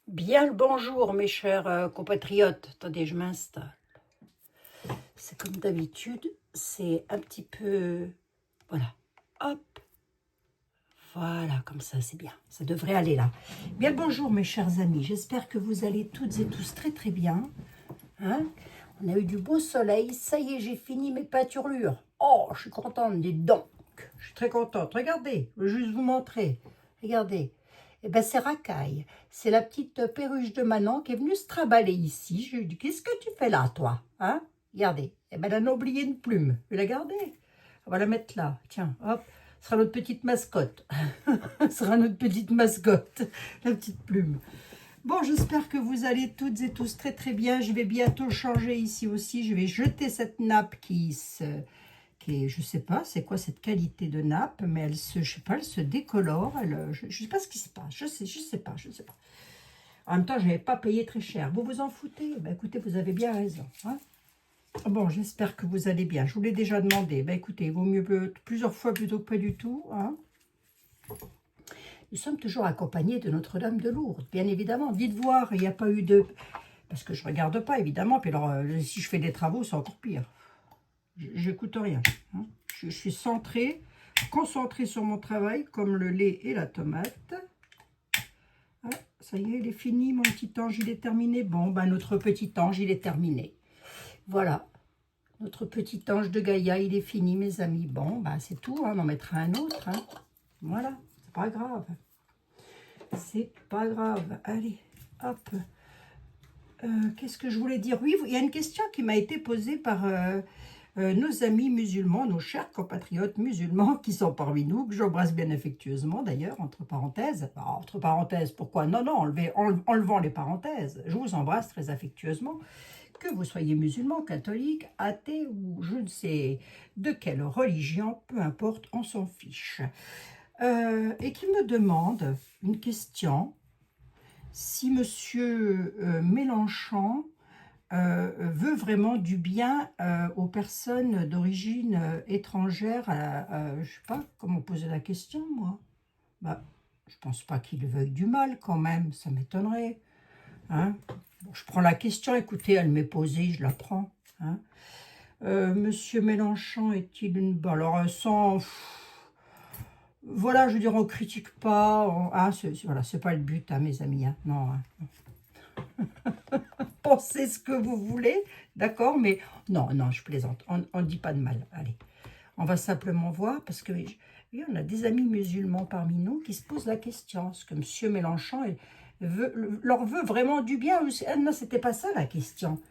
Bien le bonjour, mes chers compatriotes. Attendez, je m'installe. C'est comme d'habitude, c'est un petit peu... Voilà, hop, voilà, comme ça, c'est bien. Ça devrait aller là. Bien le bonjour, mes chers amis. J'espère que vous allez toutes et tous très très bien. Hein? On a eu du beau soleil. Ça y est, j'ai fini mes peinturlures. Oh, je suis contente, dites donc. Je suis très contente. Regardez, je vais juste vous montrer. Regardez. Eh ben, c'est Racaille. C'est la petite perruche de Manon qui est venue se trimballer ici. Je lui ai dit, qu'est-ce que tu fais là, toi? Hein? Regardez. Eh ben, elle en a oublié une plume. Je vais la garder. On va la mettre là. Tiens, hop. Ce sera notre petite mascotte. Ce sera notre petite mascotte. La petite plume. Bon, j'espère que vous allez toutes et tous très très bien. Je vais bientôt changer ici aussi. Je vais jeter cette nappe qui est, je sais pas, c'est quoi cette qualité de nappe, mais elle se, je sais pas, elle se décolore. Je sais pas ce qui se passe. Je sais pas. En même temps, je n'avais pas payé très cher. Vous vous en foutez? Ben, écoutez, vous avez bien raison. Hein. Bon, j'espère que vous allez bien. Je vous l'ai déjà demandé. Ben, écoutez, il vaut mieux plusieurs fois plutôt que pas du tout. Hein. Nous sommes toujours accompagnés de Notre-Dame de Lourdes, bien évidemment. Dites voir, il n'y a pas eu de... Parce que je ne regarde pas, évidemment. Puis alors, si je fais des travaux, c'est encore pire. J'écoute rien. Hein. Je suis centrée, concentrée sur mon travail, comme le lait et la tomate. Ah, ça y est, il est fini, mon petit ange, il est terminé. Bon, ben notre petit ange, il est terminé. Voilà. Notre petit ange de Gaïa, il est fini, mes amis. Bon, ben c'est tout, hein, on en mettra un autre. Hein. Voilà, c'est pas grave. C'est pas grave. Allez, hop. Qu'est-ce que je voulais dire? Oui, il y a une question qui m'a été posée par nos amis musulmans, nos chers compatriotes musulmans qui sont parmi nous, que j'embrasse bien affectueusement d'ailleurs, entre parenthèses. Alors, entre parenthèses, pourquoi? Non, non, enlevant les parenthèses. Je vous embrasse très affectueusement. Que vous soyez musulman, catholique, athée ou je ne sais de quelle religion, peu importe, on s'en fiche. Et qui me demande une question, si monsieur Mélenchon veut vraiment du bien aux personnes d'origine étrangère, je ne sais pas comment poser la question, moi. Bah, je ne pense pas qu'il veuille du mal quand même, ça m'étonnerait. Hein. Bon, je prends la question, écoutez, elle m'est posée, je la prends. Hein. Monsieur Mélenchon est-il une... Bon, alors, sans... Voilà, je veux dire, on ne critique pas. Ah, voilà, c'est pas le but, hein, mes amis. Hein. Non. Hein. Pensez ce que vous voulez, d'accord, mais non, non, je plaisante. On ne dit pas de mal. Allez, on va simplement voir, parce que oui, on a des amis musulmans parmi nous qui se posent la question. Est-ce que M. Mélenchon leur veut vraiment du bien? Ah, non, c'était pas ça la question.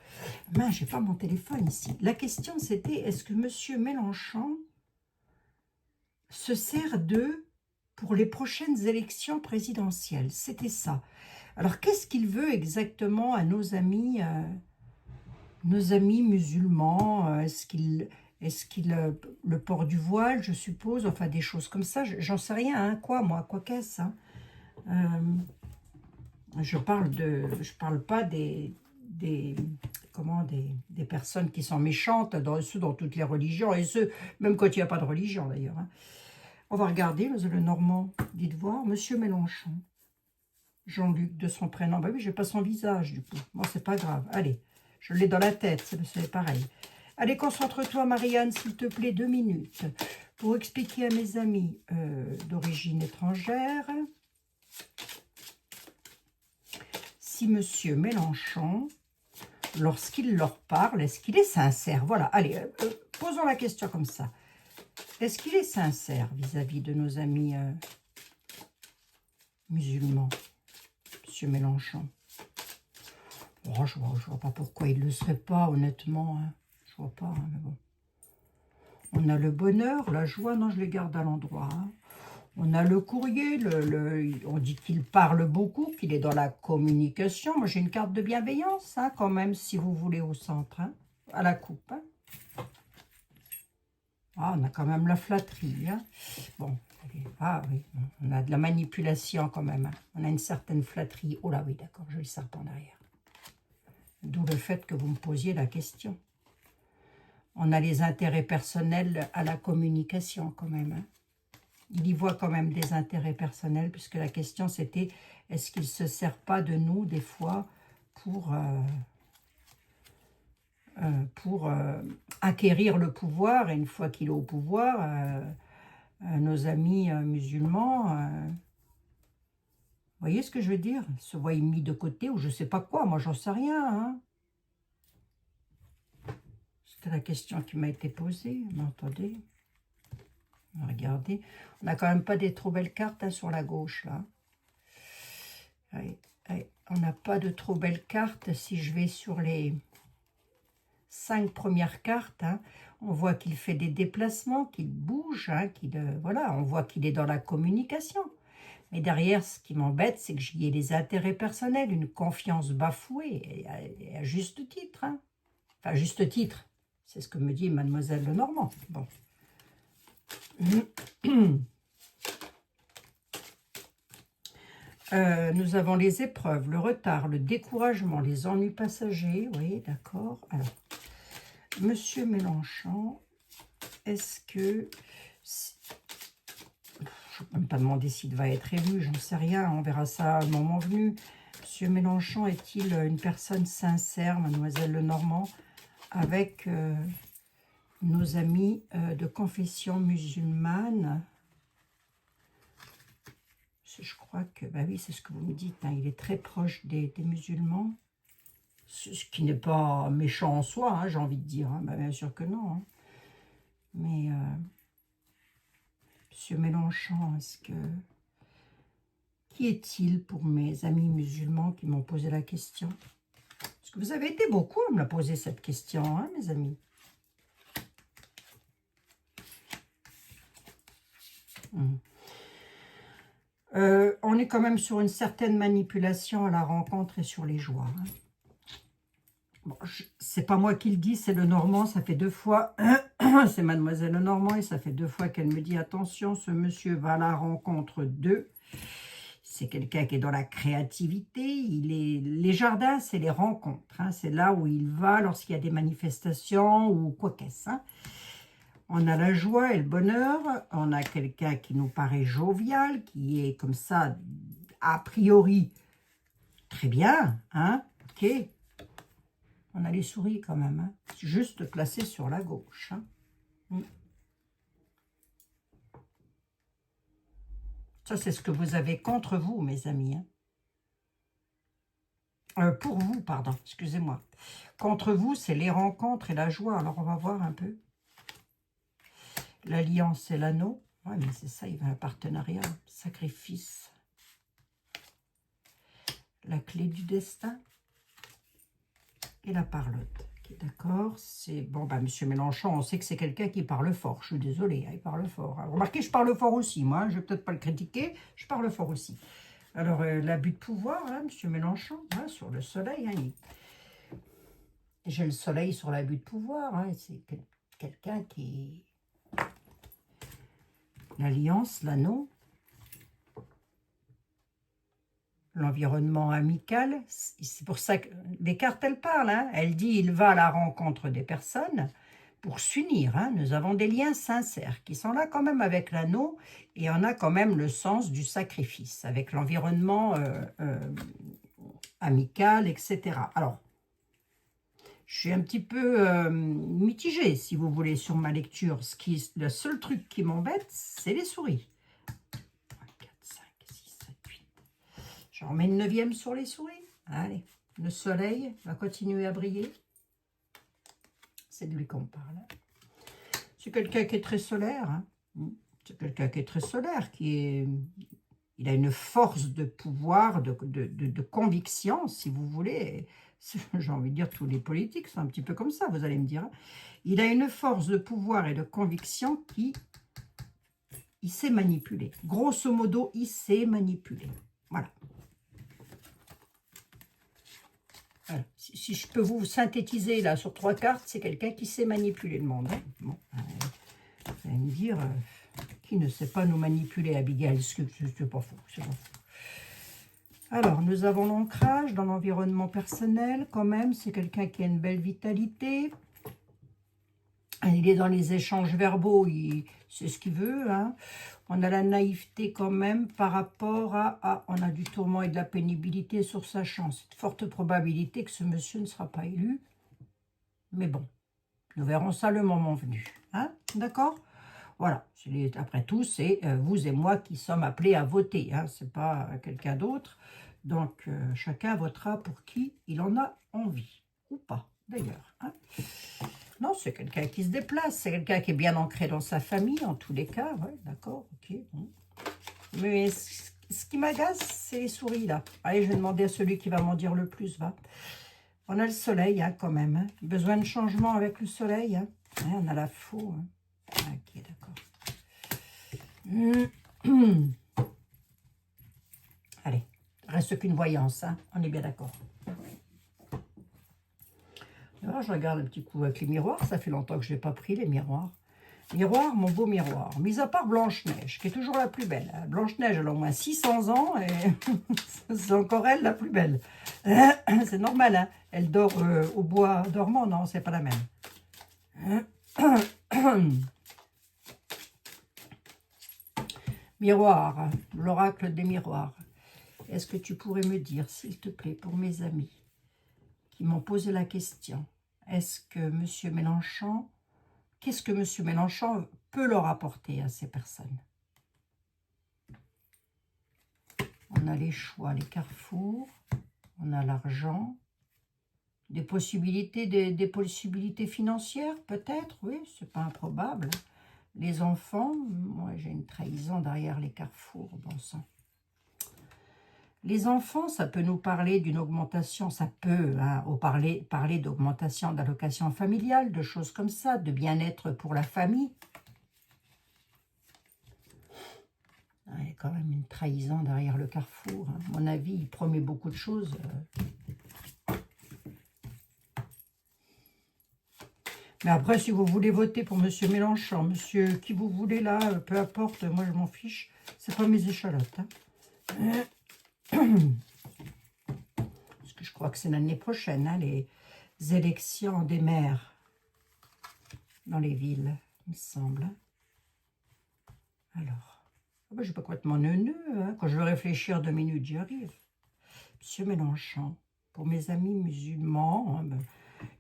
Mince, j'ai pas mon téléphone ici. La question, c'était, est-ce que M. Mélenchon se sert d'eux pour les prochaines élections présidentielles? C'était ça. Alors, qu'est-ce qu'il veut exactement à nos amis musulmans? Est-ce qu'il le port du voile, je suppose, enfin des choses comme ça, j'en sais rien, hein, quoi qu'est-ce, hein. Je parle pas des personnes qui sont méchantes, ceux dans toutes les religions, et ceux, même quand il n'y a pas de religion d'ailleurs. Hein. On va regarder, le Normand, dites voir, Monsieur Mélenchon. Jean-Luc, de son prénom. Bah oui, je n'ai pas son visage, du coup. Bon, c'est pas grave. Allez, je l'ai dans la tête, c'est pareil. Allez, concentre-toi, Marianne, s'il te plaît, 2 minutes. Pour expliquer à mes amis d'origine étrangère, si Monsieur Mélenchon, lorsqu'il leur parle, est-ce qu'il est sincère? Voilà, allez, posons la question comme ça. Est-ce qu'il est sincère vis-à-vis de nos amis musulmans, Monsieur Mélenchon? Oh, je vois pas pourquoi il ne le serait pas, honnêtement. Hein. Je vois pas, hein, mais bon. On a le bonheur, la joie, non, je les garde à l'endroit. Hein. On a le courrier, on dit qu'il parle beaucoup, qu'il est dans la communication. Moi, j'ai une carte de bienveillance, hein, quand même, si vous voulez, au centre, hein, à la coupe. Hein. Ah, on a quand même la flatterie. Hein. Bon, ah oui, on a de la manipulation quand même. Hein. On a une certaine flatterie. Oh là, oui, d'accord, j'ai le serpent derrière. D'où le fait que vous me posiez la question. On a les intérêts personnels à la communication quand même. Hein. Il y voit quand même des intérêts personnels, puisque la question c'était, est-ce qu'il ne se sert pas de nous des fois pour acquérir le pouvoir, et une fois qu'il est au pouvoir, nos amis musulmans, vous voyez ce que je veux dire, se voient mis de côté ou je ne sais pas quoi, moi j'en sais rien. Hein. C'était la question qui m'a été posée, mais attendez, regardez, on n'a quand même pas des trop belles cartes hein, sur la gauche là. Allez, allez. On n'a pas de trop belles cartes. Si je vais sur les 5 premières cartes, hein, on voit qu'il fait des déplacements, qu'il bouge, hein, voilà, on voit qu'il est dans la communication. Mais derrière, ce qui m'embête, c'est que j'y ai des intérêts personnels, une confiance bafouée, et à juste titre. Hein. Enfin, juste titre, c'est ce que me dit Mademoiselle Lenormand. Bon. Nous avons les épreuves, le retard, le découragement, les ennuis passagers. Oui, d'accord. Alors, Monsieur Mélenchon, est-ce que... Je ne peux même pas demander s'il va être élu, j'en sais rien, on verra ça au moment venu. Monsieur Mélenchon est-il une personne sincère, Mademoiselle Lenormand, avec nos amis de confession musulmane? Je crois que, bah oui, c'est ce que vous me dites, hein, il est très proche des musulmans, ce qui n'est pas méchant en soi, hein, j'ai envie de dire, hein, bah, bien sûr que non. Hein. Mais, Monsieur Mélenchon, est-ce que... Qui est-il pour mes amis musulmans qui m'ont posé la question? Parce que vous avez été beaucoup à me la poser cette question, hein, mes amis. On est quand même sur une certaine manipulation à la rencontre et sur les joies. Hein. Bon, c'est pas moi qui le dis, c'est le Normand, ça fait 2 fois, c'est Mademoiselle Lenormand, et ça fait 2 fois qu'elle me dit, attention, ce monsieur va à la rencontre d'eux. C'est quelqu'un qui est dans la créativité, les jardins, c'est les rencontres, hein, c'est là où il va lorsqu'il y a des manifestations ou quoi qu'est-ce. Hein. On a la joie et le bonheur, on a quelqu'un qui nous paraît jovial, qui est comme ça, a priori, très bien, hein, ok. On a les souris quand même, hein, juste placées sur la gauche. Hein. Ça, c'est ce que vous avez contre vous, mes amis. Hein. Pour vous, pardon, excusez-moi. Contre vous, c'est les rencontres et la joie. Alors, on va voir un peu. L'alliance et l'anneau. Oui, mais c'est ça, il va un partenariat. Sacrifice. La clé du destin. Et la parlotte. Okay, d'accord. C'est bon, bah, Monsieur Mélenchon, on sait que c'est quelqu'un qui parle fort. Je suis désolée, hein, il parle fort. Hein. Remarquez, je parle fort aussi, moi. Hein, je ne vais peut-être pas le critiquer. Je parle fort aussi. Alors, l'abus de pouvoir, hein, Monsieur Mélenchon, hein, sur le soleil. Hein, j'ai le soleil sur l'abus de pouvoir. Hein, c'est quelqu'un qui... L'alliance, l'anneau, l'environnement amical. C'est pour ça que les cartes, elles parlent. Hein. Elle dit, il va à la rencontre des personnes pour s'unir. Hein. Nous avons des liens sincères qui sont là quand même avec l'anneau et on a quand même le sens du sacrifice avec l'environnement amical, etc. Alors, je suis un petit peu mitigée, si vous voulez, sur ma lecture. Le seul truc qui m'embête, c'est les souris. 3, 4, 5, 6, 7, 8. J'en remets une 9e sur les souris. Allez, le soleil va continuer à briller. C'est de lui qu'on parle. C'est quelqu'un qui est très solaire. Hein. C'est quelqu'un qui est très solaire, il a une force de pouvoir, de conviction, si vous voulez. J'ai envie de dire, tous les politiques sont un petit peu comme ça, vous allez me dire. Il a une force de pouvoir et de conviction il sait manipuler. Grosso modo, il sait manipuler. Voilà. Voilà. Si je peux vous synthétiser là sur 3 cartes, c'est quelqu'un qui sait manipuler le monde. Hein. Bon, vous allez me dire, qui ne sait pas nous manipuler, Abigail? C'est pas faux, c'est pas faux. Alors, nous avons l'ancrage dans l'environnement personnel, quand même. C'est quelqu'un qui a une belle vitalité. Il est dans les échanges verbaux, c'est ce qu'il veut. Hein. On a la naïveté quand même par rapport on a du tourment et de la pénibilité sur sa chance. De forte probabilité que ce monsieur ne sera pas élu. Mais bon, nous verrons ça le moment venu. Hein, d'accord? Voilà. Après tout, c'est vous et moi qui sommes appelés à voter. Hein, ce n'est pas quelqu'un d'autre. Donc, chacun votera pour qui il en a envie. Ou pas, d'ailleurs. Hein. Non, c'est quelqu'un qui se déplace, c'est quelqu'un qui est bien ancré dans sa famille, en tous les cas. Ouais, d'accord, ok. Bon. Mais ce qui m'agace, c'est les souris, là. Allez, je vais demander à celui qui va m'en dire le plus, va. On a le soleil, hein, quand même. Hein. Besoin de changement avec le soleil. Hein. Ouais, on a la faux. Hein. Ok, d'accord. Allez, reste qu'une voyance, hein. On est bien d'accord. Alors, je regarde un petit coup avec les miroirs. Ça fait longtemps que je n'ai pas pris les miroirs. Miroir, mon beau miroir. Mis à part Blanche-Neige, qui est toujours la plus belle. Blanche-Neige, elle a au moins 600 ans et c'est encore elle la plus belle. C'est normal, hein. Elle dort au bois dormant. Non, c'est pas la même. Miroir, l'oracle des miroirs. Est-ce que tu pourrais me dire, s'il te plaît, pour mes amis qui m'ont posé la question, est-ce que M. Mélenchon, qu'est-ce que M. Mélenchon peut leur apporter à ces personnes? On a les choix, les carrefours, on a l'argent, des possibilités financières, peut-être, oui, c'est pas improbable. Les enfants, moi j'ai une trahison derrière les carrefours, bon sang. Les enfants, ça peut nous parler d'une augmentation, ça peut parler d'augmentation d'allocation familiale, de choses comme ça, de bien-être pour la famille. Il y a quand même une trahison derrière le carrefour. Hein. À mon avis, il promet beaucoup de choses. Mais après, si vous voulez voter pour M. Mélenchon, monsieur qui vous voulez là, peu importe, moi je m'en fiche, c'est pas mes échalotes. Hein. Parce que je crois que c'est l'année prochaine, hein, les élections des maires dans les villes, il me semble. Alors, je suis pas complètement neuneux, hein. Quand je veux réfléchir 2 minutes, j'y arrive. Monsieur Mélenchon, pour mes amis musulmans, hein,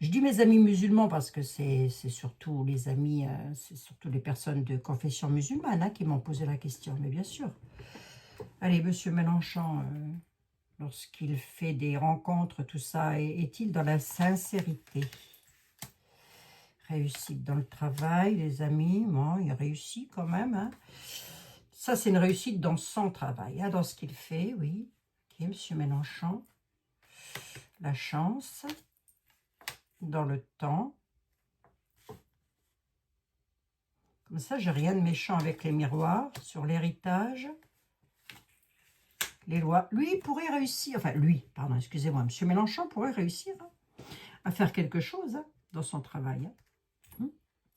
je dis mes amis musulmans parce que c'est surtout les amis, c'est surtout les personnes de confession musulmane hein, qui m'ont posé la question, mais bien sûr. Allez, monsieur Mélenchon, lorsqu'il fait des rencontres, tout ça, est-il dans la sincérité? Réussite dans le travail, les amis, bon, il réussit quand même. Hein. Ça, c'est une réussite dans son travail, hein, dans ce qu'il fait, oui. Ok, monsieur Mélenchon. La chance, dans le temps. Comme ça, j'ai rien de méchant avec les miroirs, sur l'héritage. Les lois. Lui, il pourrait réussir, enfin, lui, pardon, excusez-moi, monsieur Mélenchon pourrait réussir hein, à faire quelque chose hein, dans son travail. Hein.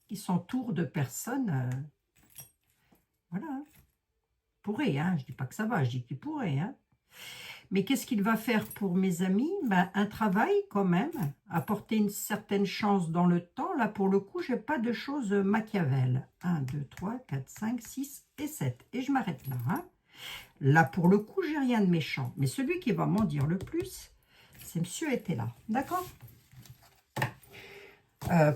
Il s'entoure de personnes, voilà, hein. Pourrait, hein, je ne dis pas que ça va, je dis qu'il pourrait. Hein. Mais qu'est-ce qu'il va faire pour mes amis? Ben, un travail quand même, apporter une certaine chance dans le temps. Là, pour le coup, je n'ai pas de choses Machiavel. 1, 2, 3, 4, 5, 6 et 7. Et je m'arrête là. Hein. Là, pour le coup, j'ai rien de méchant. Mais celui qui va m'en dire le plus, c'est monsieur Etela. D'accord?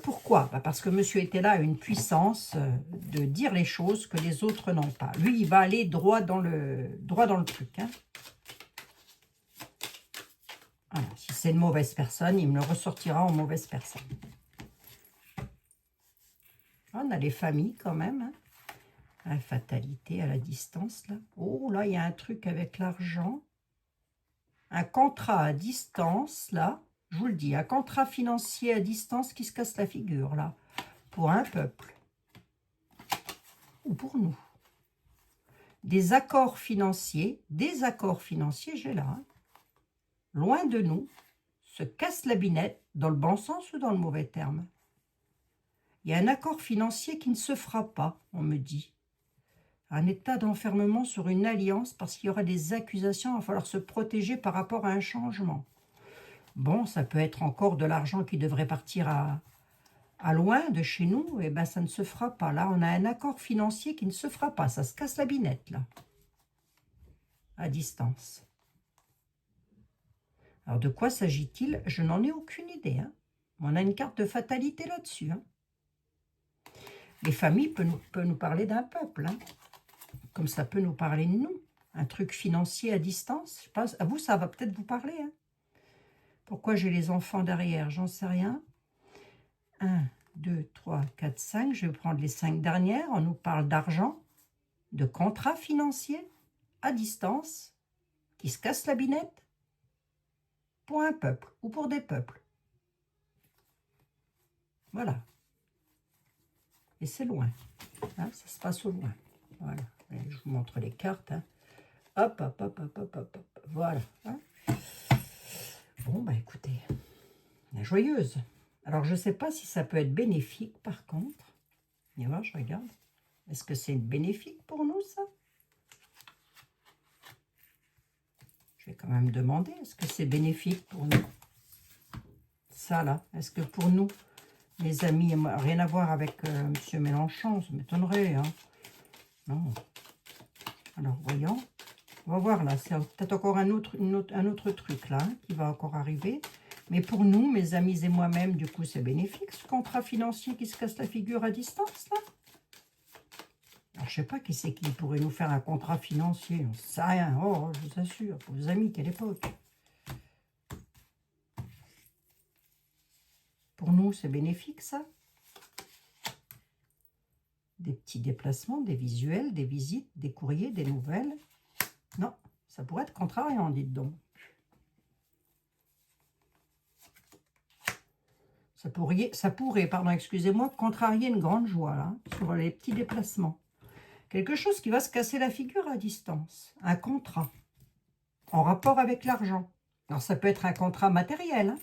Pourquoi? Parce que monsieur Etela a une puissance de dire les choses que les autres n'ont pas. Lui, il va aller droit dans le truc. Hein. Voilà. Si c'est une mauvaise personne, il me le ressortira en mauvaise personne. On a les familles quand même. Hein. La fatalité à la distance, là. Oh, là, il y a un truc avec l'argent. Un contrat à distance, là. Je vous le dis, un contrat financier à distance qui se casse la figure, là. Pour un peuple. Ou pour nous. Des accords financiers, j'ai là. Hein. Loin de nous, se casse la binette, dans le bon sens ou dans le mauvais terme. Il y a un accord financier qui ne se fera pas, on me dit. Un état d'enfermement sur une alliance parce qu'il y aura des accusations, il va falloir se protéger par rapport à un changement. Bon, ça peut être encore de l'argent qui devrait partir à à loin de chez nous, eh ben, ça ne se fera pas. Là, on a un accord financier qui ne se fera pas. Ça se casse la binette, là, à distance. Alors, de quoi s'agit-il? Je n'en ai aucune idée. Hein. On a une carte de fatalité là-dessus. Hein. Les familles peuvent nous parler d'un peuple, hein. Comme ça peut nous parler de nous. Un truc financier à distance. Je sais pas, à vous, ça va peut-être vous parler. Hein. Pourquoi j'ai les enfants derrière? J'en sais rien. 1, 2, 3, 4, 5. Je vais prendre les 5 dernières. On nous parle d'argent, de contrats financiers à distance qui se cassent la binette pour un peuple ou pour des peuples. Voilà. Et c'est loin. Hein, ça se passe au loin. Voilà. Et je vous montre les cartes. Hein. Hop, hop, hop, hop, hop, hop, hop. Voilà. Hein. Bon, bah écoutez, la joyeuse. Alors, je ne sais pas si ça peut être bénéfique, par contre. Et voir, je regarde. Est-ce que c'est bénéfique pour nous, ça? Je vais quand même demander, est-ce que c'est bénéfique pour nous? Ça, là, est-ce que pour nous, les amis, rien à voir avec M. Mélenchon, ça m'étonnerait, hein? Non. Alors, voyons. On va voir, là, c'est peut-être encore un autre truc, là, hein, qui va encore arriver. Mais pour nous, mes amis et moi-même, du coup, c'est bénéfique, ce contrat financier qui se casse la figure à distance, là. Alors, je sais pas qui c'est qui pourrait nous faire un contrat financier. On ne sait rien. Oh, je vous assure, pour vos amis, quelle époque. Pour nous, c'est bénéfique, ça. Des petits déplacements, des visuels, des visites, des courriers, des nouvelles. Non, ça pourrait être contrariant, dites donc. Ça pourrait, pardon, excusez-moi, contrarier une grande joie, là, sur les petits déplacements. Quelque chose qui va se casser la figure à distance. Un contrat. En rapport avec l'argent. Alors, ça peut être un contrat matériel. Hein.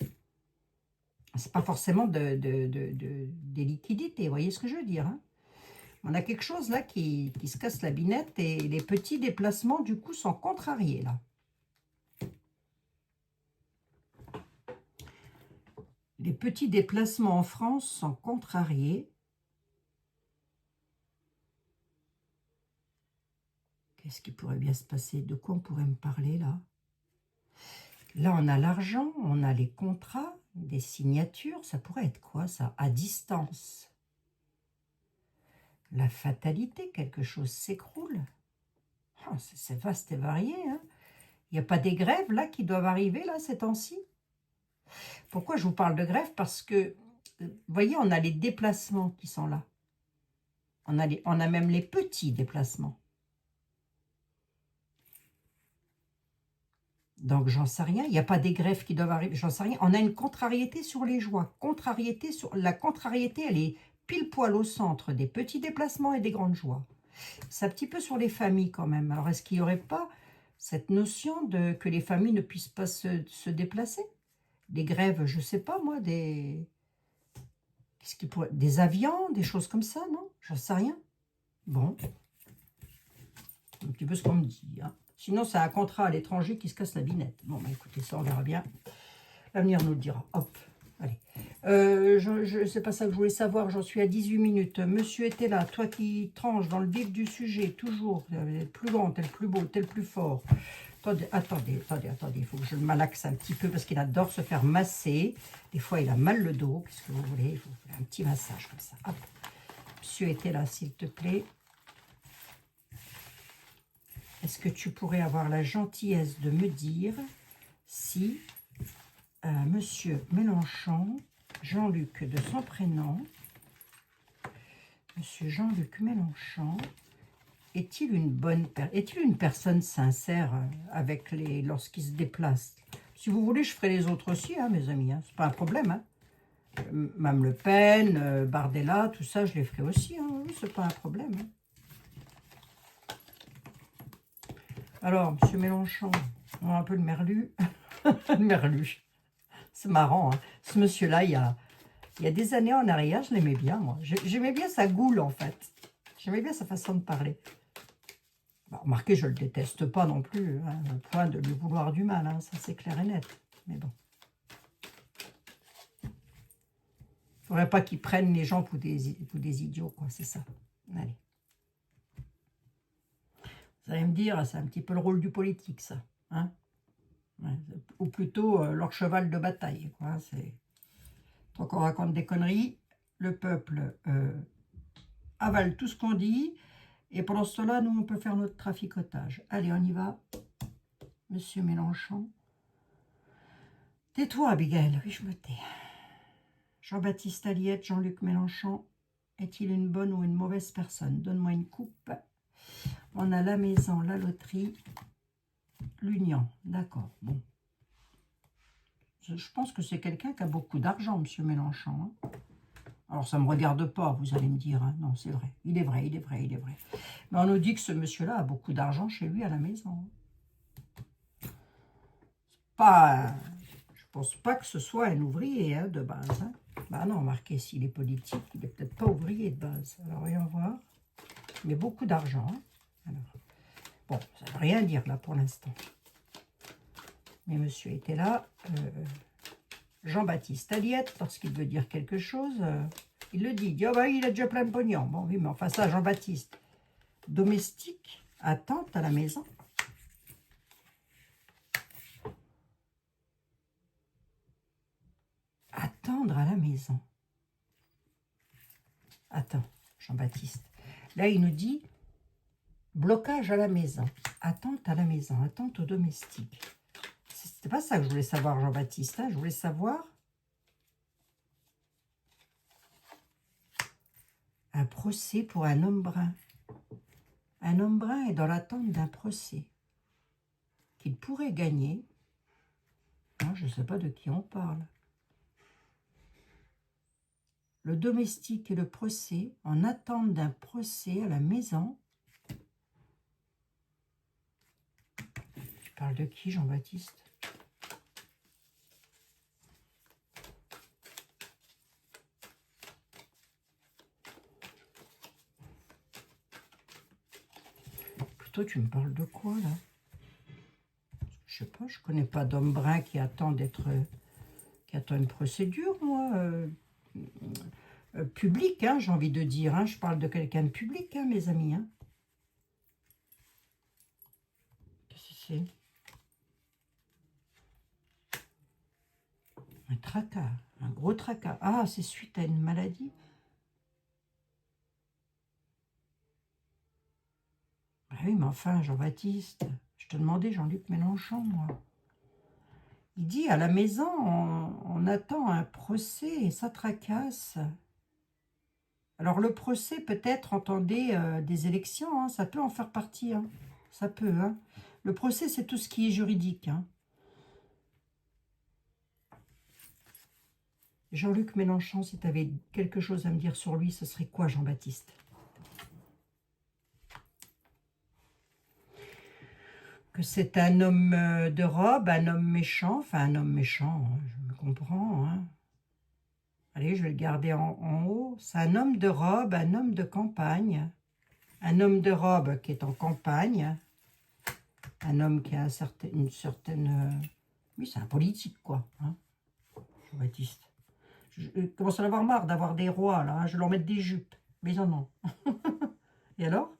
C'est pas forcément des liquidités. Vous voyez ce que je veux dire, hein. On a quelque chose là qui se casse la binette et les petits déplacements, du coup, sont contrariés, là. Les petits déplacements en France sont contrariés. Qu'est-ce qui pourrait bien se passer? De quoi on pourrait me parler, là? Là, on a l'argent, on a les contrats, des signatures. Ça pourrait être quoi, ça? À distance. La fatalité, quelque chose s'écroule. Oh, c'est vaste et varié. Hein. Il n'y a pas des grèves, là, qui doivent arriver, là, ces temps-ci? Pourquoi je vous parle de grève? Parce que, vous voyez, on a les déplacements qui sont là. On a même les petits déplacements. Donc, j'en sais rien. Il n'y a pas des grèves qui doivent arriver. J'en sais rien. On a une contrariété sur les joies. La contrariété, elle est pile poil au centre des petits déplacements et des grandes joies. C'est un petit peu sur les familles quand même. Alors, est-ce qu'il n'y aurait pas cette notion que les familles ne puissent pas se déplacer? Des grèves, je ne sais pas moi, des avions, des choses comme ça, non? J'en sais rien. Bon. Un petit peu ce qu'on me dit, hein. Sinon, c'est un contrat à l'étranger qui se casse la binette. Bon, bah écoutez, ça, on verra bien. L'avenir nous le dira. Hop, allez. C'est pas ça que je voulais savoir, j'en suis à 18 minutes. Monsieur était là, toi qui tranches dans le vif du sujet, toujours. T'es le plus grand, t'es le plus beau, t'es le plus fort. Attendez, il faut que je le malaxe un petit peu parce qu'il adore se faire masser. Des fois, il a mal le dos, qu'est-ce que vous voulez? Il faut faire un petit massage comme ça. Hop. Monsieur était là, s'il te plaît. Est-ce que tu pourrais avoir la gentillesse de me dire si Monsieur Mélenchon, Jean-Luc de son prénom, Monsieur Jean-Luc Mélenchon, est-il une personne sincère lorsqu'il se déplace? Si vous voulez, je ferai les autres aussi, hein, mes amis. Hein, c'est pas un problème. Hein. Mme Le Pen, Bardella, tout ça, je les ferai aussi. Hein, oui, c'est pas un problème. Hein. Alors, M. Mélenchon, on a un peu le merlu. Le merlu. C'est marrant. Hein. Ce monsieur-là, il y a des années en arrière, je l'aimais bien, moi. J'aimais bien sa goule, en fait. J'aimais bien sa façon de parler. Bon, remarquez, je ne le déteste pas non plus, hein, au point de lui vouloir du mal. Hein, ça, c'est clair et net. Mais bon. faudrait pas qu'ils prennent les gens pour des idiots, quoi, c'est ça. Allez. Vous allez me dire, c'est un petit peu le rôle du politique, ça. Hein, ouais, ou plutôt leur cheval de bataille, quoi. C'est... Tant qu'on raconte des conneries, le peuple avale tout ce qu'on dit, et pendant ce temps-là, nous, on peut faire notre traficotage. Allez, on y va. Monsieur Mélenchon. Tais-toi, Abigail. Oui, je me tais. Jean-Baptiste Aliette, Jean-Luc Mélenchon, est-il une bonne ou une mauvaise personne? Donne-moi une coupe. On a la maison, la loterie, l'union. D'accord, bon. Je pense que c'est quelqu'un qui a beaucoup d'argent, monsieur Mélenchon. Hein. Alors, ça ne me regarde pas, vous allez me dire. Hein. Non, c'est vrai. Il est vrai, il est vrai, il est vrai. Mais on nous dit que ce monsieur-là a beaucoup d'argent chez lui à la maison. Pas... Je pense pas que ce soit un ouvrier hein, de base. Hein. Bah non, remarquez, s'il est politique, il n'est peut-être pas ouvrier de base. Alors, voyons voir. Mais beaucoup d'argent. Hein. Alors, bon, ça ne veut rien dire là pour l'instant. Mais monsieur était là. Jean-Baptiste Aliette, lorsqu'il veut dire quelque chose, il le dit. Il dit, oh bah, il a déjà plein de pognon. Bon, oui, mais enfin ça, Jean-Baptiste. Domestique, attente à la maison. Attendre à la maison. Attends, Jean-Baptiste. Là, il nous dit blocage à la maison. Attente à la maison. Attente au domestique. C'était pas ça que je voulais savoir, Jean-Baptiste. Hein. Je voulais savoir un procès pour un homme brun. Un homme brun est dans l'attente d'un procès qu'il pourrait gagner. Ah, je ne sais pas de qui on parle. Le domestique et le procès en attente d'un procès à la maison. Tu parles de qui, Jean-Baptiste? Plutôt, tu me parles de quoi, là? Je sais pas, je connais pas d'homme brun qui attend d'être... qui attend une procédure, moi. Public, hein, j'ai envie de dire. Hein, je parle de quelqu'un de public, hein, mes amis. Hein. Qu'est-ce que c'est? Un tracas, un gros tracas. Ah, c'est suite à une maladie. Ah oui, mais enfin, Jean-Baptiste, je te demandais Jean-Luc Mélenchon, moi. Il dit, à la maison, on attend un procès et ça tracasse. Alors, le procès, peut-être, entendez, des élections, hein, ça peut en faire partie. Hein. Ça peut. Hein. Le procès, c'est tout ce qui est juridique. Hein. Jean-Luc Mélenchon, si tu avais quelque chose à me dire sur lui, ce serait quoi, Jean-Baptiste? Que c'est un homme de robe, un homme méchant, enfin un homme méchant, hein, je me comprends. Hein. Allez, je vais le garder en haut. C'est un homme de robe, un homme de campagne. Un homme de robe qui est en campagne. Un homme qui a une certaine... Oui, c'est un politique, quoi. Hein, Jean-Baptiste. Je commence à en avoir marre d'avoir des rois, là. Hein, je vais leur mettre des jupes. Mais ils en ont. Et alors?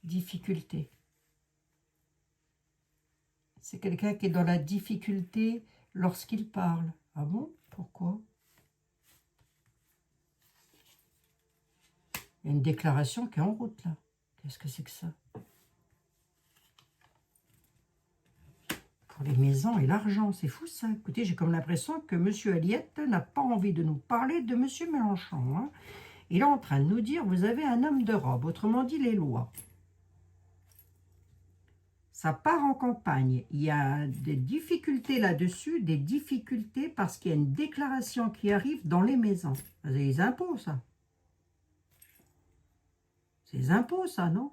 Difficulté. C'est quelqu'un qui est dans la difficulté lorsqu'il parle. Ah bon? Pourquoi? Il y a une déclaration qui est en route, là. Qu'est-ce que c'est que ça? Pour les maisons et l'argent, c'est fou, ça. Écoutez, j'ai comme l'impression que M. Aliette n'a pas envie de nous parler de M. Mélenchon. Hein. Il est en train de nous dire, vous avez un homme de robe, autrement dit les lois. Ça part en campagne. Il y a des difficultés là-dessus, des difficultés parce qu'il y a une déclaration qui arrive dans les maisons. C'est les impôts, ça. C'est les impôts, ça, non?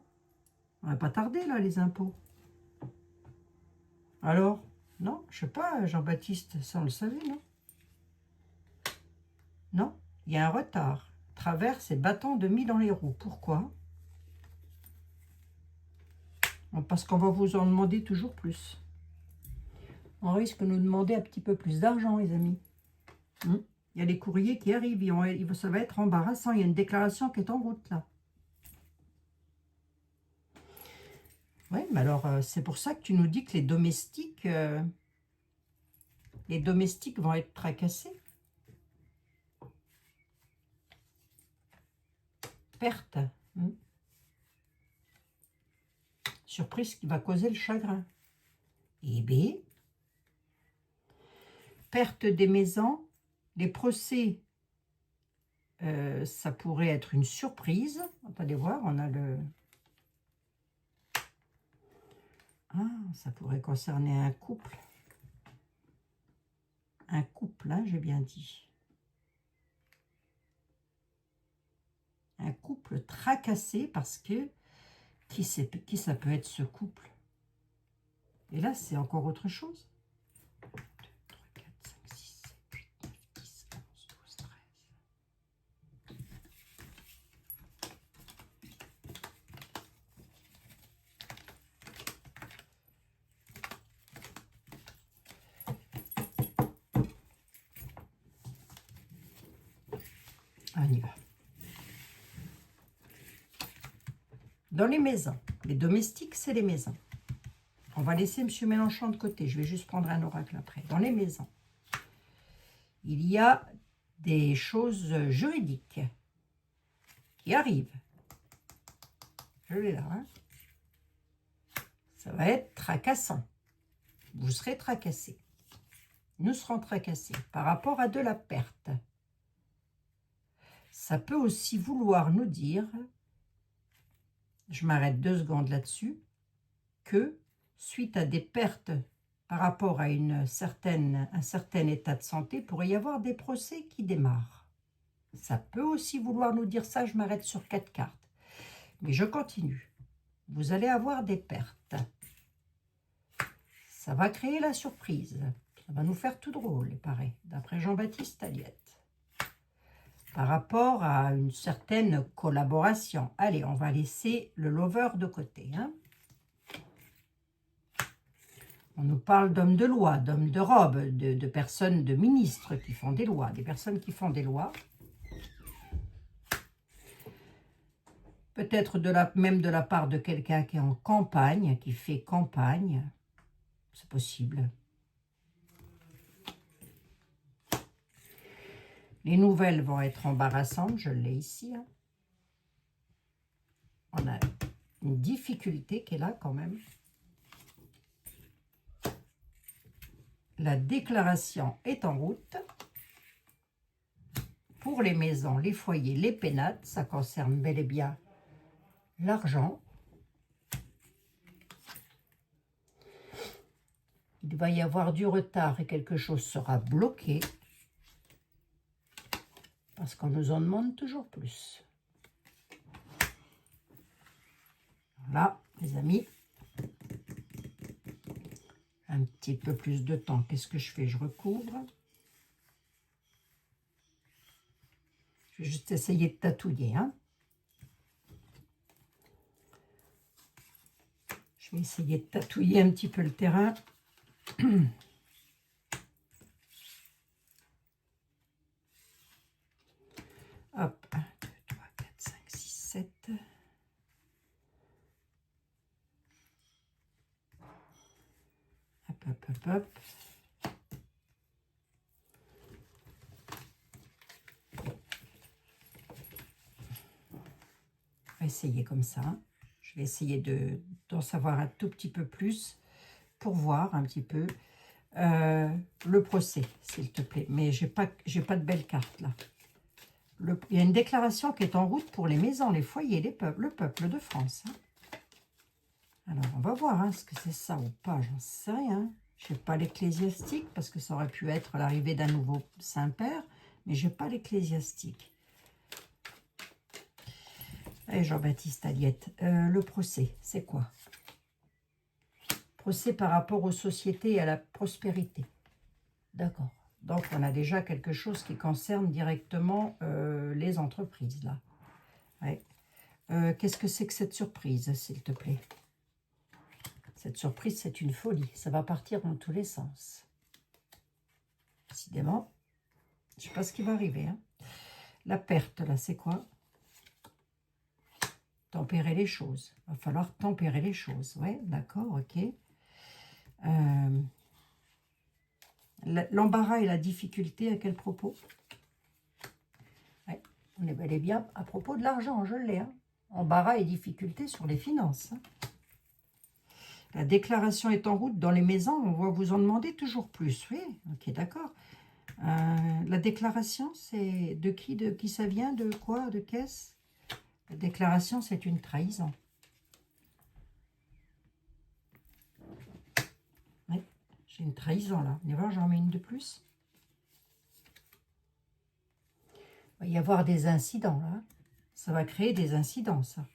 On va pas tarder, là, les impôts. Alors? Non, je sais pas, Jean-Baptiste, ça on le savait, non? Non, il y a un retard. Traverse et bâton de mie dans les roues. Pourquoi? Parce qu'on va vous en demander toujours plus. On risque de nous demander un petit peu plus d'argent, les amis. Il y a les courriers qui arrivent. Ça va être embarrassant. Il y a une déclaration qui est en route, là. Oui, mais alors, c'est pour ça que tu nous dis que les domestiques vont être tracassés. Perte. Surprise qui va causer le chagrin. Et B. Perte des maisons. Les procès, ça pourrait être une surprise. Attendez voir, on a le... Ah, ça pourrait concerner un couple. Un couple, hein, j'ai bien dit. Un couple tracassé parce que qui ça peut être ce couple? Et là, c'est encore autre chose. 2, 3, 4, 5, 6, 7, 8, 9, 10, 11, 12, 13. On y va. Dans les maisons, les domestiques, c'est les maisons. On va laisser M. Mélenchon de côté. Je vais juste prendre un oracle après. Dans les maisons, il y a des choses juridiques qui arrivent. Je l'ai là. Hein. Ça va être tracassant. Vous serez tracassés. Nous serons tracassés par rapport à de la perte. Ça peut aussi vouloir nous dire, je m'arrête 2 secondes là-dessus, que suite à des pertes par rapport à un certain état de santé, il pourrait y avoir des procès qui démarrent. Ça peut aussi vouloir nous dire ça, je m'arrête sur 4 cartes. Mais je continue. Vous allez avoir des pertes. Ça va créer la surprise. Ça va nous faire tout drôle, il paraît, d'après Jean-Baptiste Aliette. Par rapport à une certaine collaboration. Allez, on va laisser le lover de côté. Hein. On nous parle d'hommes de loi, d'hommes de robe, de personnes, de ministres qui font des lois, des personnes qui font des lois. Peut-être même de la part de quelqu'un qui est en campagne, qui fait campagne. C'est possible. Les nouvelles vont être embarrassantes, je l'ai ici. Hein. On a une difficulté qui est là quand même. La déclaration est en route. Pour les maisons, les foyers, les pénates, ça concerne bel et bien l'argent. Il va y avoir du retard et quelque chose sera bloqué. Parce qu'on nous en demande toujours plus. Voilà, les amis. Un petit peu plus de temps. Qu'est-ce que je fais? Je recouvre. Je vais juste essayer de tatouiller. Hein. Je vais essayer de tatouiller un petit peu le terrain. Hop, 1, 2, 3, 4, 5, 6, 7. Hop, hop, hop, hop. On va essayer comme ça. Je vais essayer d'en savoir un tout petit peu plus pour voir un petit peu le procès, s'il te plaît. Mais j'ai pas de belles cartes là. Il y a une déclaration qui est en route pour les maisons, les foyers, le peuple de France. Hein. Alors, on va voir, hein, est-ce que c'est ça ou pas, j'en sais rien. Je n'ai pas l'ecclésiastique, parce que ça aurait pu être l'arrivée d'un nouveau Saint-Père, mais je n'ai pas l'ecclésiastique. Allez, Jean-Baptiste Aliette, le procès, c'est quoi? Procès par rapport aux sociétés et à la prospérité. D'accord. Donc, on a déjà quelque chose qui concerne directement les entreprises, là. Ouais. Qu'est-ce que c'est que cette surprise, s'il te plaît? Cette surprise, c'est une folie. Ça va partir dans tous les sens. Décidément, Je ne sais pas ce qui va arriver. Hein. La perte, là, c'est quoi? Tempérer les choses. Il va falloir tempérer les choses. Ouais, d'accord, ok. L'embarras et la difficulté, à quel propos? Ouais, on est bel et bien à propos de l'argent, je l'ai. Hein. Embarras et difficulté sur les finances. Hein. La déclaration est en route dans les maisons, on va vous en demander toujours plus. Oui, ok, d'accord. La déclaration, c'est de qui ça vient? De quoi? De qu'est-ce? La déclaration, c'est une trahison. Oui, j'ai une trahison là. Vous allez voir, j'en mets une de plus. Il va y avoir des incidents là. Ça va créer des incidents, ça.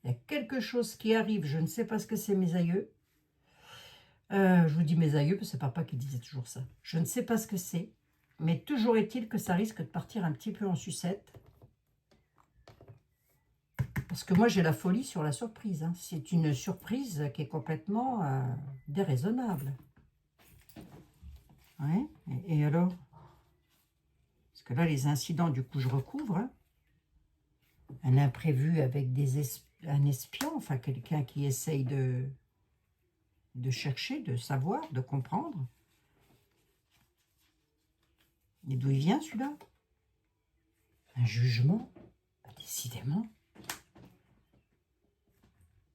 Il y a quelque chose qui arrive, je ne sais pas ce que c'est, mes aïeux. Je vous dis mes aïeux, parce que c'est papa qui disait toujours ça. Je ne sais pas ce que c'est, mais toujours est-il que ça risque de partir un petit peu en sucette. Parce que moi, j'ai la folie sur la surprise. Hein. C'est une surprise qui est complètement déraisonnable. Ouais. Et alors? Parce que là, les incidents, du coup, je recouvre. Hein. Un imprévu avec un espion, enfin, quelqu'un qui essaye de chercher, de savoir, de comprendre. Et d'où il vient, celui-là? Un jugement? Décidément.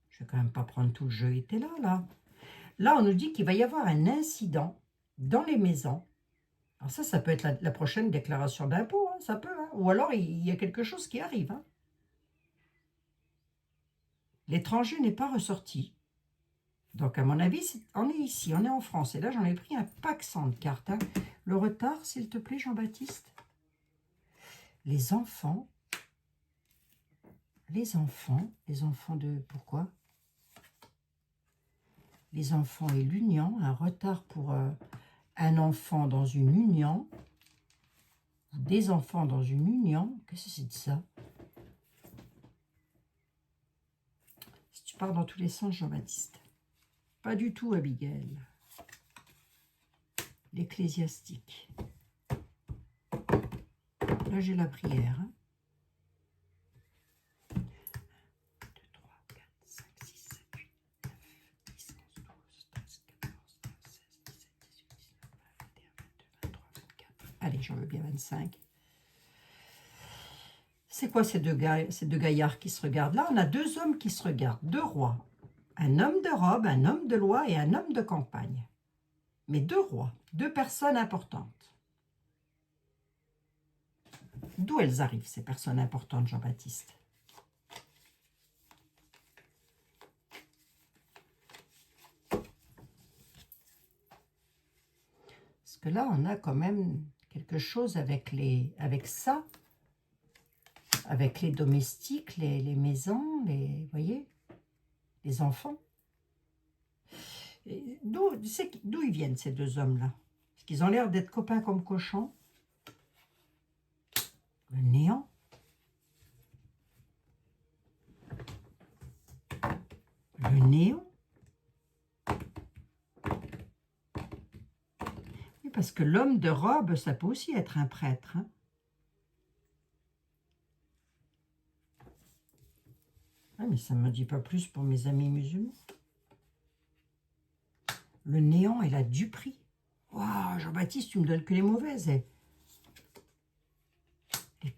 Je vais quand même pas prendre tout le jeu était là. Là, on nous dit qu'il va y avoir un incident dans les maisons. Alors ça peut être la prochaine déclaration d'impôt, hein, ça peut. Hein. Ou alors, il y a quelque chose qui arrive. Hein. L'étranger n'est pas ressorti. Donc, à mon avis, on est ici, on est en France. Et là, j'en ai pris un paquet de cartes. Hein. Le retard, s'il te plaît, Jean-Baptiste. Les enfants de... Pourquoi? Les enfants et l'union, un retard pour un enfant dans une union, des enfants dans une union. Qu'est-ce que c'est de ça? Si tu pars dans tous les sens, Jean-Baptiste. Pas du tout, Abigail. L'ecclésiastique. Là, j'ai la prière. Hein. 1, 2, 3, 4, 5, 6, 7, 8, 9, 10, 11, 12, 13, 14, 15, 16, 17, 18, 19, 20, 21, 22, 23, 24. Allez, j'en veux bien 25. C'est quoi ces deux gaillards qui se regardent? Là, on a deux hommes qui se regardent, deux rois. Un homme de robe, un homme de loi et un homme de campagne. Mais deux rois, deux personnes importantes. D'où elles arrivent, ces personnes importantes, Jean-Baptiste? Parce que là, on a quand même quelque chose avec ça, avec les domestiques, les maisons, vous voyez, les enfants. D'où ils viennent, ces deux hommes-là? Parce qu'ils ont l'air d'être copains comme cochons. Le néant. Le néant. Oui, parce que l'homme de robe, ça peut aussi être un prêtre. Hein. Ah, mais ça ne me dit pas plus pour mes amis musulmans. Le néant et la duperie. Waouh, Jean-Baptiste, tu me donnes que les mauvaises. Et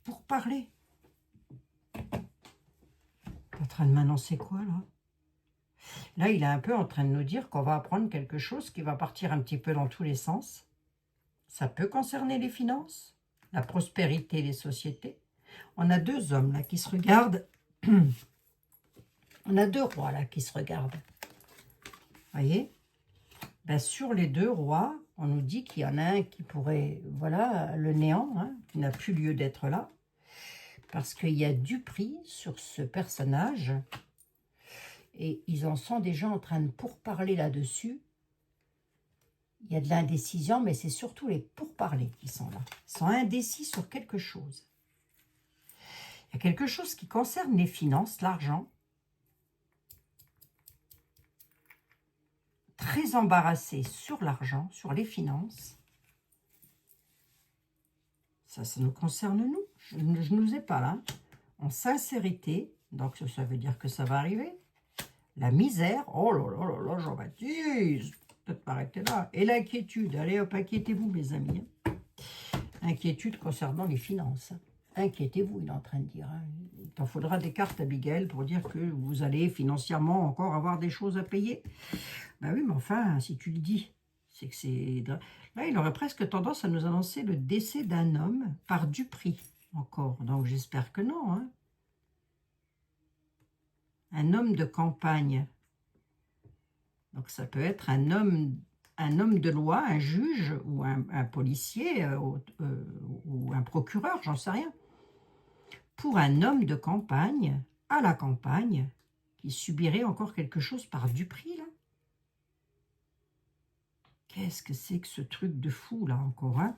pour parler. T'es en train de m'annoncer quoi, là? Là, il est un peu en train de nous dire qu'on va apprendre quelque chose qui va partir un petit peu dans tous les sens. Ça peut concerner les finances, la prospérité, les sociétés. On a deux hommes, là, qui se regardent. On a deux rois, là, qui se regardent. Voyez? Ben, sur les deux rois, on nous dit qu'il y en a un qui pourrait, voilà, le néant, hein, qui n'a plus lieu d'être là, parce qu'il y a du prix sur ce personnage, et ils en sont déjà en train de pourparler là-dessus. Il y a de l'indécision, mais c'est surtout les pourparlers qui sont là. Ils sont indécis sur quelque chose. Il y a quelque chose qui concerne les finances, l'argent, très embarrassé sur l'argent, sur les finances. Ça nous concerne nous. Je ne nous ai pas là. En sincérité, donc ça veut dire que ça va arriver. La misère, oh là là là là, Jean-Baptiste, peut-être m'arrêter là. Et l'inquiétude, allez hop, inquiétez-vous mes amis. Inquiétude concernant les finances. Inquiétez-vous, il est en train de dire. Il t'en faudra des cartes, Abigail, pour dire que vous allez financièrement encore avoir des choses à payer. Ben oui, mais enfin, si tu le dis, c'est que c'est... Là, il aurait presque tendance à nous annoncer le décès d'un homme par Dupri, encore. Donc, j'espère que non. Hein. Un homme de campagne. Donc, ça peut être un homme de loi, un juge ou un policier ou un procureur, j'en sais rien. Pour un homme de campagne, à la campagne, qui subirait encore quelque chose par Dupri, là. Qu'est-ce que c'est que ce truc de fou, là, encore, hein?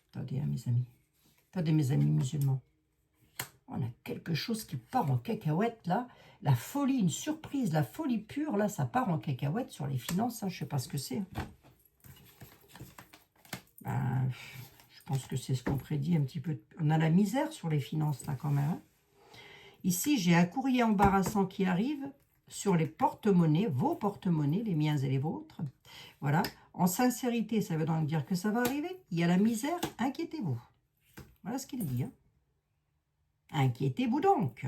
Attendez, hein, mes amis. Attendez, mes amis musulmans. On a quelque chose qui part en cacahuète, là. La folie, une surprise, la folie pure, là, ça part en cacahuète sur les finances, hein, je ne sais pas ce que c'est. Ben, je pense que c'est ce qu'on prédit un petit peu. On a la misère sur les finances, là, quand même. Hein. Ici, j'ai un courrier embarrassant qui arrive sur les porte-monnaies, vos porte-monnaies, les miens et les vôtres. Voilà. En sincérité, ça veut donc dire que ça va arriver. Il y a la misère, inquiétez-vous. Voilà ce qu'il dit. Hein. Inquiétez-vous donc.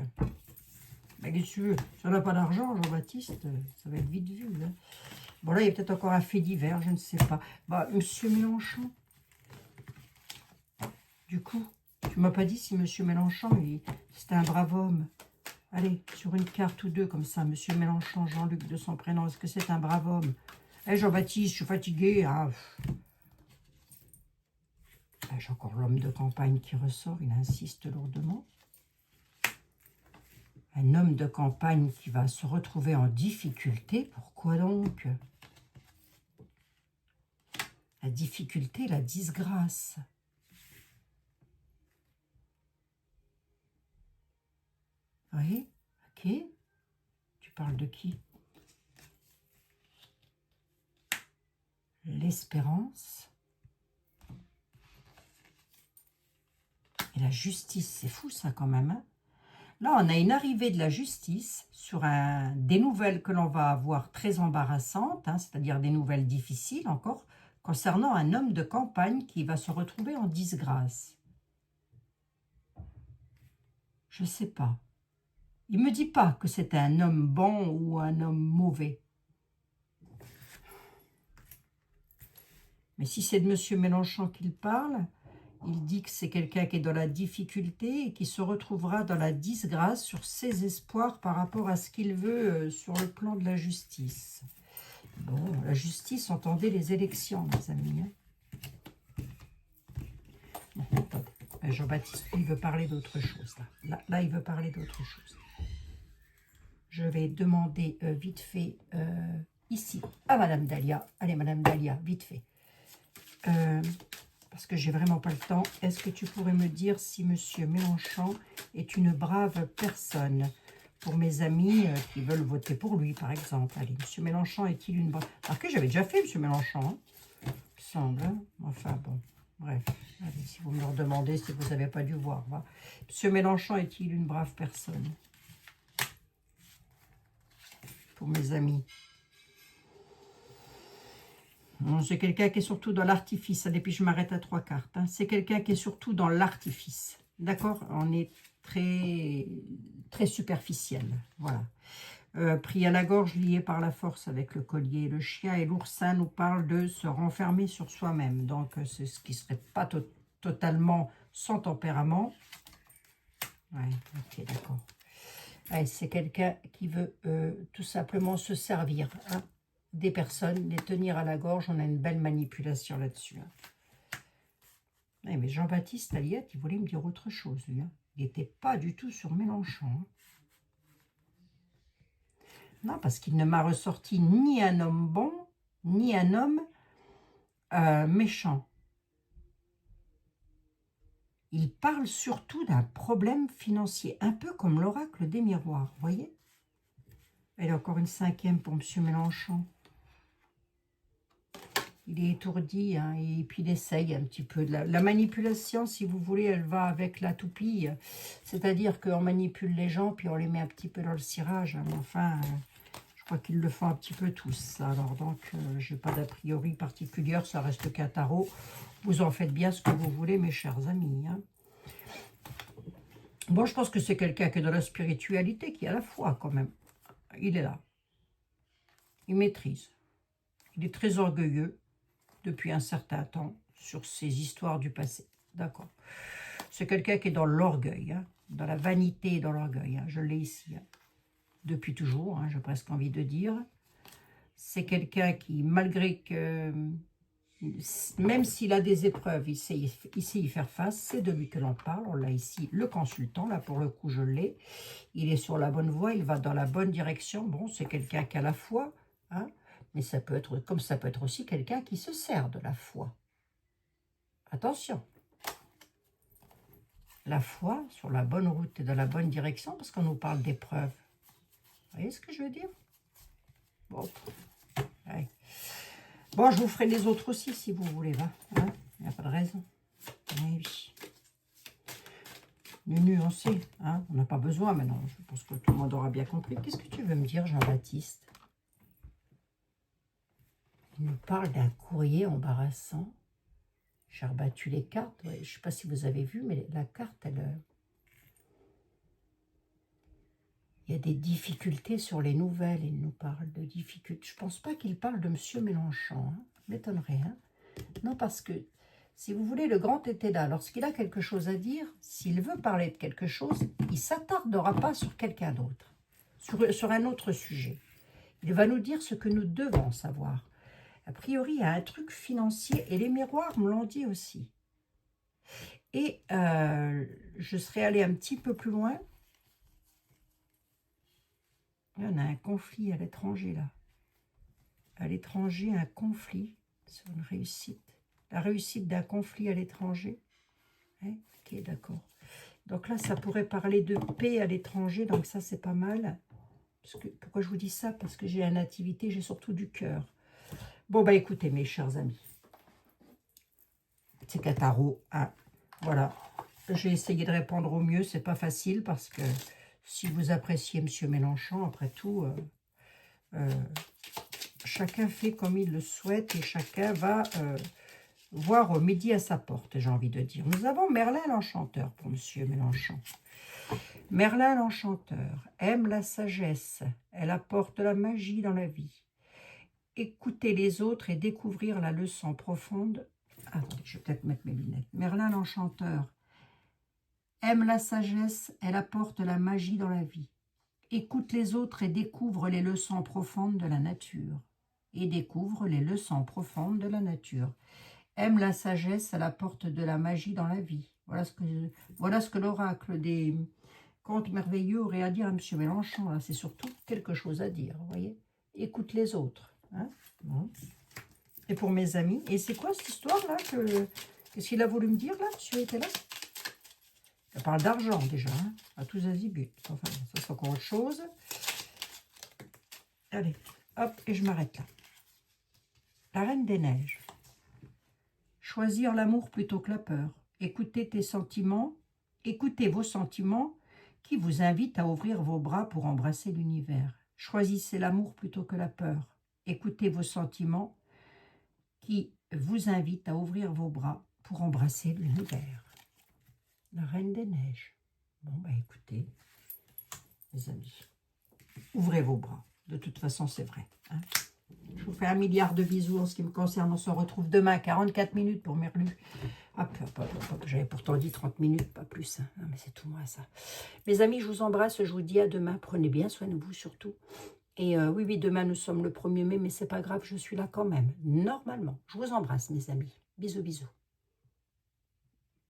Ben, qu'est-ce que tu veux? Si on n'a pas d'argent, Jean-Baptiste, ça va être vite vu. Hein. Bon, là, il y a peut-être encore un fait divers, je ne sais pas. Bah, Monsieur Mélenchon. Du coup, tu m'as pas dit si Monsieur Mélenchon, c'était un brave homme. Allez, sur une carte ou deux, comme ça, Monsieur Mélenchon, Jean-Luc de son prénom, est-ce que c'est un brave homme? Eh, Jean-Baptiste, je suis fatigué. Hein. Ah, j'ai encore l'homme de campagne qui ressort, il insiste lourdement. Un homme de campagne qui va se retrouver en difficulté, pourquoi donc? La difficulté, la disgrâce. Oui, ok. Tu parles de qui? L'espérance. Et la justice, c'est fou ça quand même. Hein. Là, on a une arrivée de la justice sur des nouvelles que l'on va avoir très embarrassantes, hein, c'est-à-dire des nouvelles difficiles encore, concernant un homme de campagne qui va se retrouver en disgrâce. Je ne sais pas. Il ne me dit pas que c'est un homme bon ou un homme mauvais. Mais si c'est de M. Mélenchon qu'il parle, il dit que c'est quelqu'un qui est dans la difficulté et qui se retrouvera dans la disgrâce sur ses espoirs par rapport à ce qu'il veut sur le plan de la justice. Bon, la justice, entendez les élections, mes amis. Hein. Bon, attendez. Jean-Baptiste, il veut parler d'autre chose. Là, il veut parler d'autre chose. Je vais demander vite fait ici à Madame Dahlia. Allez, Madame Dahlia, vite fait. Parce que j'ai vraiment pas le temps. Est-ce que tu pourrais me dire si Monsieur Mélenchon est une brave personne? Pour mes amis qui veulent voter pour lui, par exemple. Allez, Monsieur Mélenchon est-il une brave... Alors que j'avais déjà fait Monsieur Mélenchon, hein, il me semble. Hein. Enfin, bon, bref. Allez, si vous me le redemandez, si vous n'avez pas dû voir. Va. Monsieur Mélenchon est-il une brave personne? Pour mes amis. C'est quelqu'un qui est surtout dans l'artifice. Et puis je m'arrête à 3 cartes. Hein. C'est quelqu'un qui est surtout dans l'artifice. D'accord? On est très, très superficiel. Voilà. Pris à la gorge, lié par la force avec le collier et le chien. Et l'oursin nous parle de se renfermer sur soi-même. Donc c'est ce qui ne serait pas totalement sans tempérament. Ouais, ok, d'accord. C'est quelqu'un qui veut tout simplement se servir. Hein. Des personnes, les tenir à la gorge, on a une belle manipulation là-dessus. Hein. Ouais, mais Jean-Baptiste Aliette, il voulait me dire autre chose, lui. Hein. Il n'était pas du tout sur Mélenchon. Hein. Non, parce qu'il ne m'a ressorti ni un homme bon, ni un homme méchant. Il parle surtout d'un problème financier, un peu comme l'oracle des miroirs, vous voyez? Elle a encore une 5e pour M. Mélenchon. Il est étourdi, hein, et puis il essaye un petit peu. La manipulation, si vous voulez, elle va avec la toupie. C'est-à-dire qu'on manipule les gens, puis on les met un petit peu dans le cirage. Hein, mais enfin, je crois qu'ils le font un petit peu tous. Alors donc, je n'ai pas d'a priori particulière, ça reste qu'un tarot. Vous en faites bien ce que vous voulez, mes chers amis. Hein. Bon, je pense que c'est quelqu'un qui est dans la spiritualité, qui a la foi quand même. Il est là. Il maîtrise. Il est très orgueilleux depuis un certain temps sur ses histoires du passé. D'accord. C'est quelqu'un qui est dans l'orgueil, hein, dans la vanité et dans l'orgueil. Hein, je l'ai ici. Hein, depuis toujours, hein, j'ai presque envie de dire. C'est quelqu'un qui, malgré que, même s'il a des épreuves, il sait y faire face. C'est de lui que l'on parle. On l'a ici, le consultant. Là, pour le coup, je l'ai. Il est sur la bonne voie. Il va dans la bonne direction. Bon, c'est quelqu'un qui a la foi. Hein, mais ça peut être, comme ça peut être aussi quelqu'un qui se sert de la foi. Attention. La foi sur la bonne route et dans la bonne direction, parce qu'on nous parle d'épreuves. Vous voyez ce que je veux dire? Bon. Ouais. Bon, je vous ferai les autres aussi, si vous voulez. Hein, il n'y a pas de raison. Mais oui. Nuancé. Hein, on n'a pas besoin maintenant. Je pense que tout le monde aura bien compris. Qu'est-ce que tu veux me dire, Jean-Baptiste? Il nous parle d'un courrier embarrassant. J'ai rebattu les cartes. Ouais, je ne sais pas si vous avez vu, mais la carte, elle... Il y a des difficultés sur les nouvelles. Il nous parle de difficultés. Je ne pense pas qu'il parle de M. Mélenchon. Hein. M'étonnerait. Hein. Non, parce que, si vous voulez, le grand était là. Lorsqu'il a quelque chose à dire, s'il veut parler de quelque chose, il ne s'attardera pas sur quelqu'un d'autre, sur un autre sujet. Il va nous dire ce que nous devons savoir. A priori, il y a un truc financier et les miroirs me l'ont dit aussi. Et je serais allée un petit peu plus loin. Il y en a un conflit à l'étranger, là. À l'étranger, un conflit sur une réussite. La réussite d'un conflit à l'étranger. Hein? Ok, d'accord. Donc là, ça pourrait parler de paix à l'étranger. Donc ça, c'est pas mal. Parce que, pourquoi je vous dis ça? Parce que j'ai la nativité, j'ai surtout du cœur. Bon, bah écoutez, mes chers amis. C'est qu'un tarot. Hein. Voilà. J'ai essayé de répondre au mieux. C'est pas facile parce que si vous appréciez M. Mélenchon, après tout, chacun fait comme il le souhaite et chacun va voir au midi à sa porte, j'ai envie de dire. Nous avons Merlin l'Enchanteur pour M. Mélenchon. Merlin l'Enchanteur aime la sagesse. Elle apporte la magie dans la vie. Écouter les autres et découvrir la leçon profonde. Attendez, je vais peut-être mettre mes lunettes. Merlin l'Enchanteur aime la sagesse, elle apporte la magie dans la vie. Écoute les autres et découvre les leçons profondes de la nature. Et découvre les leçons profondes de la nature. Aime la sagesse, elle apporte de la magie dans la vie. Voilà ce que l'oracle des contes merveilleux aurait à dire à M. Mélenchon. C'est surtout quelque chose à dire, vous voyez. Écoute les autres. Hein, bon. Et pour mes amis, et c'est quoi cette histoire-là? Qu'est-ce qu'il a voulu me dire, là, monsieur était là? Ça parle d'argent, déjà, hein, à tous azimuts. Enfin, ça c'est encore autre chose. Allez, hop, et je m'arrête là. La Reine des Neiges. Choisir l'amour plutôt que la peur. Écoutez tes sentiments, écoutez vos sentiments qui vous invitent à ouvrir vos bras pour embrasser l'univers. Choisissez l'amour plutôt que la peur. Écoutez vos sentiments qui vous invitent à ouvrir vos bras pour embrasser l'univers. La Reine des Neiges. Bon, bah écoutez, mes amis, ouvrez vos bras. De toute façon, c'est vrai. Hein. Je vous fais 1 milliard de bisous en ce qui me concerne. On se retrouve demain, 44 minutes pour Merlu. Hop, hop, hop, hop. J'avais pourtant dit 30 minutes, pas plus. Hein. Non, mais c'est tout moi, ça. Mes amis, je vous embrasse. Je vous dis à demain. Prenez bien soin de vous, surtout. Et oui, demain, nous sommes le 1er mai, mais c'est pas grave, je suis là quand même. Normalement. Je vous embrasse, mes amis. Bisous, bisous.